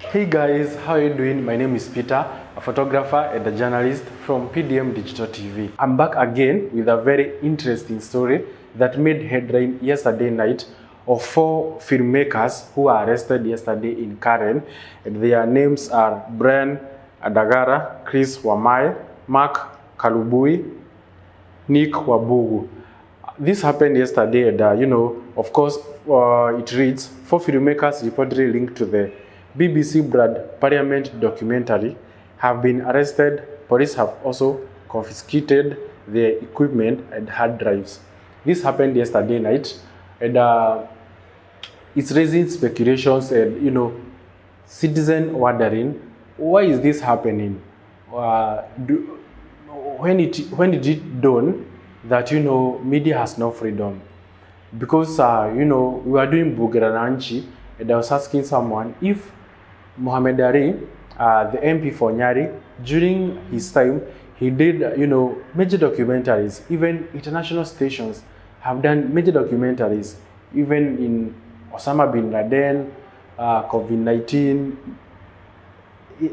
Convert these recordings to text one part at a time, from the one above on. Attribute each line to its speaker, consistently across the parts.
Speaker 1: Hey guys, how are you doing? My name is Peter, a photographer and a journalist from pdmdigitaltv. I'm back again with a very interesting story that made headline yesterday night of 4 filmmakers who were arrested yesterday in Karen, and their names are Brian Adagara, Chris Wamai, Mark Kalubui, Nick Wabugu. This happened yesterday, and of course, it reads 4 filmmakers reportedly linked to the BBC Brad Parliament documentary have been arrested. Police have also confiscated their equipment and hard drives. This happened yesterday night, and it's raising speculations and citizen wondering, why is this happening? When did it dawn that media has no freedom? Because we were doing Bugerananchi, and I was asking someone if Mohamed Ali, the MP for Nyari, during his time, he did major documentaries. Even international stations have done major documentaries, even in Osama bin Laden, COVID-19,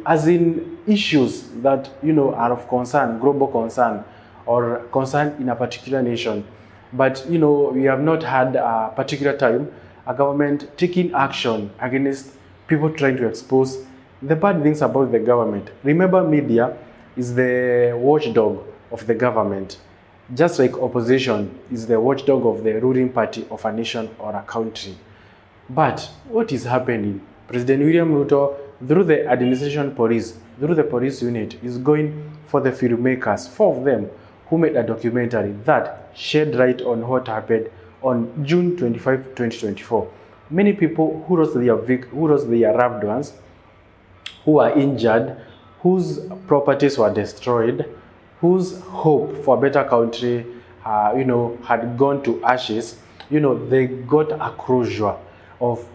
Speaker 1: as in issues that are of concern, global concern, or concern in a particular nation. But we have not had a particular time a government taking action against people trying to expose the bad things about the government. Remember, media is the watchdog of the government, just like opposition is the watchdog of the ruling party of a nation or a country. But what is happening? President William Ruto, through the administration police, through the police unit, is going for the filmmakers, 4 of them, who made a documentary that shed light on what happened on June 25, 2024. Many people who lost their loved ones, who were injured, whose properties were destroyed, whose hope for a better country, had gone to ashes. They got a closure of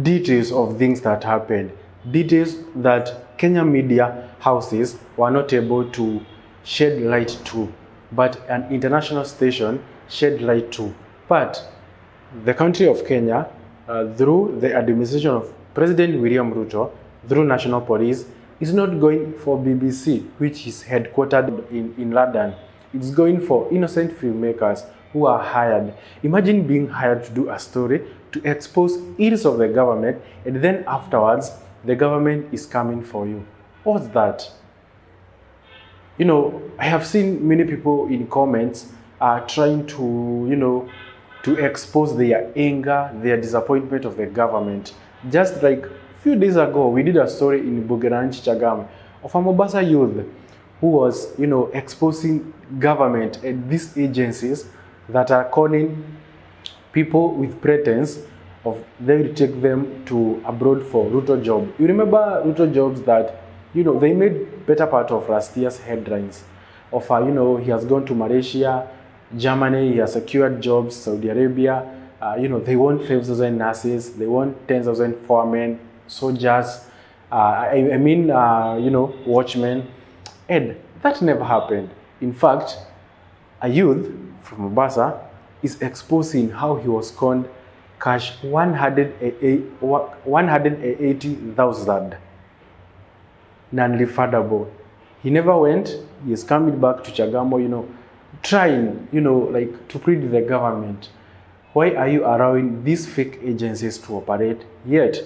Speaker 1: details of things that happened, details that Kenyan media houses were not able to shed light to, but an international station shed light to. But the country of Kenya, through the administration of President William Ruto, through National Police, is not going for BBC, which is headquartered in London. It's going for innocent filmmakers who are hired. Imagine being hired to do a story to expose ills of the government, and then afterwards, the government is coming for you. What's that? I have seen many people in comments trying to, to expose their anger, their disappointment of the government. Just like a few days ago, we did a story in Bugerananchi Chagam of a Mombasa youth who was, exposing government and these agencies that are calling people with pretense of they will take them to abroad for Ruto job. You remember Ruto jobs that, they made better part of last year's headlines of, he has gone to Malaysia, Germany, he has secured jobs, Saudi Arabia, they want 5,000 nurses, they want 10,000 firemen, soldiers, watchmen, and that never happened. In fact, a youth from Mombasa is exposing how he was conned cash 180,000 non-refundable. He never went. He is coming back to Chagamo, trying, to plead the government. Why are you allowing these fake agencies to operate? Yet,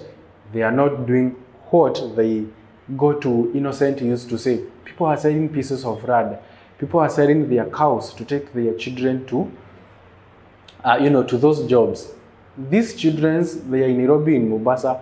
Speaker 1: they are not doing what they go to innocent youths to say. People are selling pieces of rad. People are selling their cows to take their children to, to those jobs. These children, they are in Nairobi, in Mombasa,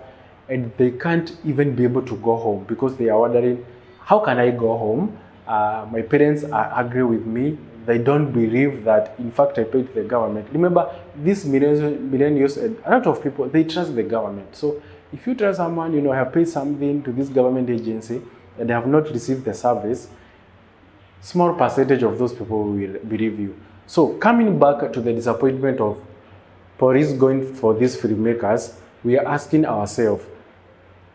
Speaker 1: and they can't even be able to go home because they are wondering, how can I go home? My parents agree with me. They don't believe that, in fact, I paid the government. Remember, these millennials and a lot of people, they trust the government. So if you tell someone, I have paid something to this government agency and they have not received the service, small percentage of those people will believe you. So coming back to the disappointment of police going for these filmmakers, we are asking ourselves,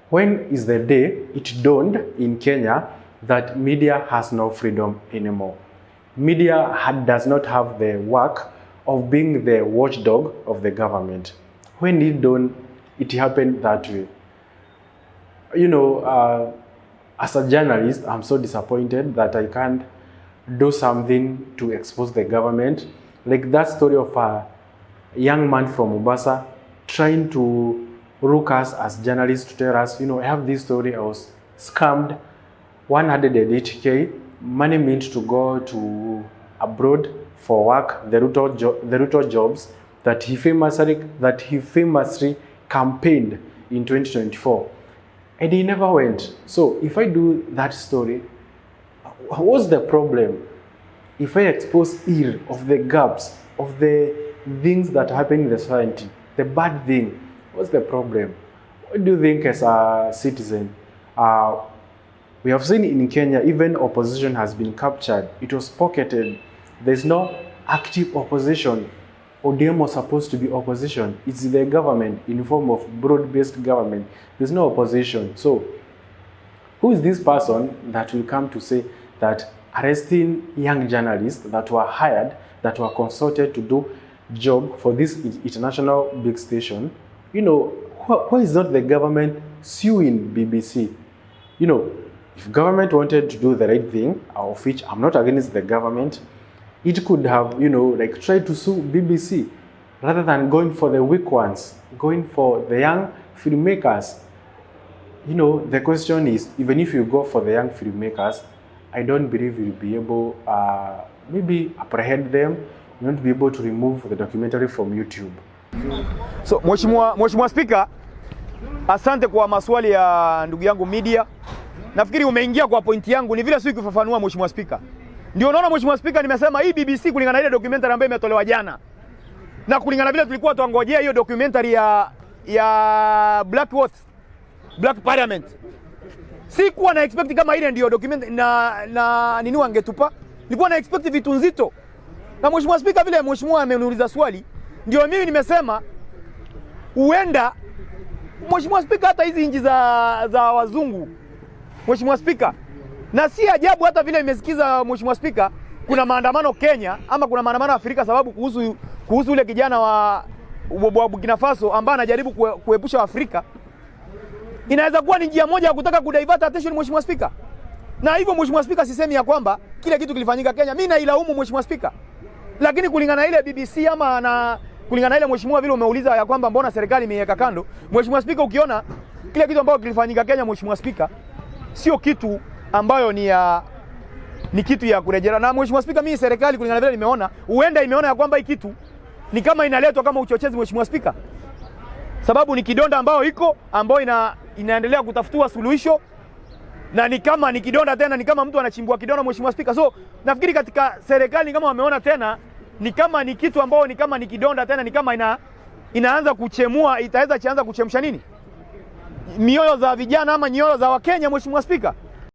Speaker 1: when is the day it dawned in Kenya that media has no freedom anymore? Media does not have the work of being the watchdog of the government. When it happened that way. you know, as a journalist, I'm so disappointed that I can't do something to expose the government. Like that story of a young man from Mombasa trying to rook us as journalists to tell us, you know, I have this story, I was scammed 180K, money meant to go to abroad for work, the Ruto jobs that he famously campaigned in 2024. And he never went. So if I do that story, what's the problem? If I expose ill of the gaps, of the things that happen in the society, the bad thing, what's the problem? What do you think as a citizen? We have seen in Kenya, even opposition has been captured. It was pocketed. There's no active opposition. ODM was supposed to be opposition. It's the government in form of broad-based government. There's no opposition. So who is this person that will come to say that arresting young journalists that were hired, that were consulted to do job for this international big station? You know, why is not the government suing BBC? You know, if government wanted to do the right thing, of which I'm not against the government, it could have, you know, like tried to sue BBC rather than going for the weak ones, going for the young filmmakers. You know, the question is, even if you go for the young filmmakers, I don't believe you'll be able, maybe apprehend them. You won't be able to remove the documentary from YouTube.
Speaker 2: So, Mheshimiwa Speaker, asante kwa maswali ya ndugu yangu media. Nafikiri umeingia kwa pointi yangu, ni vile siku kufafanua Mheshimiwa Speaker. Ndio unaona Mheshimiwa Speaker, nimesema hii BBC kulingana na ile documentary ambayo imetolewa jana. Na kulingana vile tulikuwa tuangojea hiyo documentary ya Black Parliament. Sikuwa na expect kama ile ndio document na nini wangetupa. Nilikuwa na expect vitu nzito. Na Mheshimiwa Speaker, vile Mheshimiwa ameniuliza swali, ndio mimi nimesema huenda Mheshimiwa Speaker hata hizi nchi za wazungu, Mheshimiwa Speaker, na si ajabu hata vile nimesikiza Mheshimiwa Speaker, kuna maandamano Kenya ama kuna maandamano Afrika sababu kuhusu ule kijana wa Burkina Faso ambaye anajaribu kuepusha Afrika. Inaweza kuwa ni njia moja ya kutaka kudivert attention Mheshimiwa Speaker. Na hivyo Mheshimiwa Speaker, sisemi ya kwamba kile kitu kilifanyika Kenya, mimi nailaumu Mheshimiwa Speaker. Lakini kulingana na ile BBC ama kulingana na ile Mheshimiwa vile umeuliza ya kwamba mbona serikali imeiweka kando, Mheshimiwa Speaker, ukiona kile kitu ambacho kilifanyika Kenya Mheshimiwa Speaker, sio kitu ambayo ni kitu ya kurejea. Na Mheshimiwa Speaker, mimi serikali kulingana vile nimeona, huenda imeona ya kwamba hii kitu ni kama inaletwa kama uchochezi Mheshimiwa Speaker. Sababu ni kidonda ambayo iko ambayo inaendelea kutafutiwa suluhisho, na ni kama ni kidonda tena, ni kama mtu anachimbua kidonda Mheshimiwa Speaker. So nafikiri katika serikali kama wameona tena ni kama ni kitu ambao ni kama ni kidonda tena, ni kama inaanza kuchemua, itaweza kuchemsha nini mioyo za vijana ama nyoyo za Wakenya Mheshimiwa Speaker.